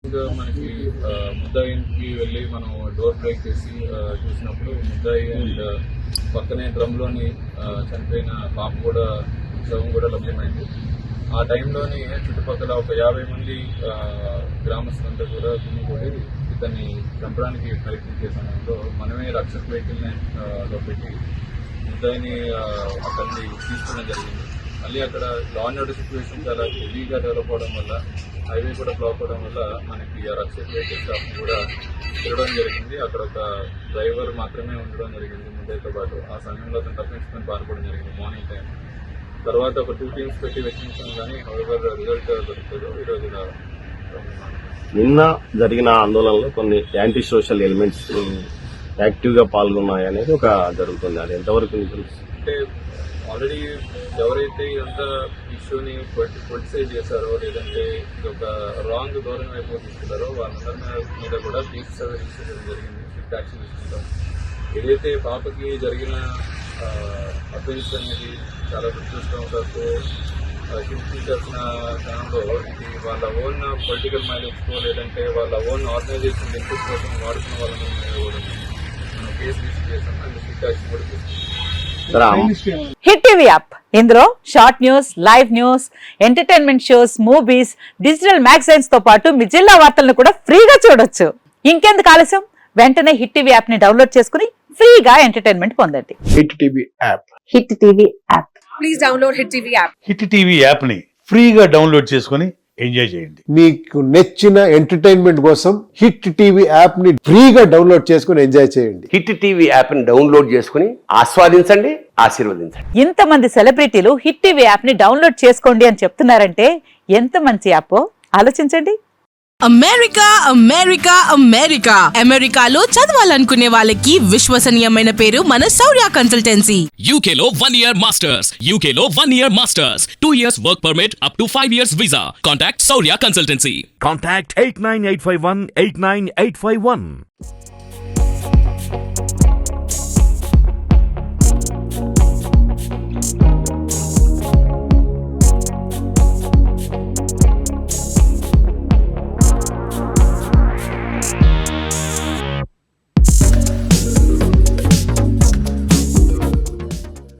మనకి ముద్దాయికి వెళ్ళి మనం డోర్ బ్రేక్ చేసి చూసినప్పుడు ముద్దాయి అండ్ పక్కనే డ్రమ్లోని చనిపోయిన పాప కూడా శవం కూడా లభ్యమైంది. ఆ టైంలోని చుట్టుపక్కల ఒక 50 మంది గ్రామస్తులంతా కూడా గుమిగూడి ఇతన్ని చంపడానికి ప్రయత్నించే సమయంలో మనమే రక్షక వెహికల్ని లో పెట్టి ముద్దాయిని అక్కడిని తీసుకోవడం జరిగింది. మళ్ళీ అక్కడ లా అండ్ ఆర్డర్ సిచ్యువేషన్ చాలా హెవీగా డెవలప్ అవడం వల్ల హైవే కూడా బ్లాక్ అవడం వల్ల మనకి ఆ రక్షక వెహికల్ స్టాఫ్ కూడా తిరగడం జరిగింది. అక్కడ ఒక డ్రైవర్ మాత్రమే ఉండడం జరిగింది ముద్దాయితో పాటు. ఆ సమయంలో అతను తప్పించుకొని పారిపోవడం జరిగింది మార్నింగ్ టైం. తర్వాత ఒక 2 టీమ్స్ పెట్టి వెచ్చించాం, కానీ హౌవర్ రిజల్ట్ దొరుకుతుందో ఈరోజు. నిన్న జరిగిన ఆందోళనలో కొన్ని యాంటీ సోషల్ ఎలిమెంట్స్ యాక్టివ్ గా పాల్గొన్నాయి అనేది ఒక జరుగుతుంది. అది ఎంతవరకు అంటే ఆల్రెడీ ఎవరైతే ఇదంతా ఇష్యూని పొలిటిసైజ్ చేశారో లేదంటే ఇది ఒక రాంగ్ ధోరణి వైపు తీసుకున్నారో వాళ్ళందరి మీద కూడా కేసు రిజిస్టర్ చేయడం జరిగింది. స్ట్రిక్ట్ యాక్షన్ తీసుకుంటాం. ఏదైతే పాపకి జరిగిన అఫెన్స్ అనేది చాలా దురదృష్టవశాత్తు హింసించాల్సిన క్షణంలో ఇది వాళ్ళ ఓన్ పొలిటికల్ మైలేజ్కో లేదంటే వాళ్ళ ఓన్ ఆర్గనైజేషన్ ఇంట్రెస్ట్ కోసం వాడుతున్న వాళ్ళ మీద కూడా మనం కేసు రిజిస్టర్ చేస్తాం అండ్ స్ట్రిక్ట్ యాక్షన్ కూడా తీసుకుంటాం. హిట్ టీవీ యాప్, ఇందులో short news, live news, entertainment shows, movies, digital magazines తో పాటు మీ జిల్లా వార్తలను కూడా ఫ్రీగా చూడొచ్చు. ఇంకెందుకు ఆలస్యం, వెంటనే హిట్ టీవీ యాప్ ని డౌన్లోడ్ చేసుకుని ఫ్రీగా ఎంటర్టైన్మెంట్ పొందండి. Hit TV app. Hit TV app. Please download hit TV app. Hit TV app ని ఫ్రీగా డౌన్లోడ్ చేసుకుని ఎంజాయ్ చేయండి. మీకు నచ్చిన ఎంటర్టైన్మెంట్ కోసం హిట్ టీవీ యాప్ ని ఫ్రీగా డౌన్లోడ్ చేసుకుని ఎంజాయ్ చేయండి. హిట్ టీవీ యాప్ ని డౌన్లోడ్ చేసుకుని ఆస్వాదించండి, ఆశీర్వదించండి. ఇంతమంది సెలబ్రిటీలు హిట్ టీవీ యాప్ ని డౌన్లోడ్ చేసుకోండి అని చెప్తున్నారంటే ఎంత మంచి యాప్ ఆలోచించండి. అమెరికా అమెరికా అమెరికా అమెరికాలో చదవాలనుకునే వాళ్ళకి విశ్వసనీయమైన పేరు మన శౌర్య కన్సల్టెన్సీ. UK లో 1 year masters, UK లో 1 year masters, 2 years work permit up to 5 years visa. Contact Saurya Consultancy. Contact 89851 89851.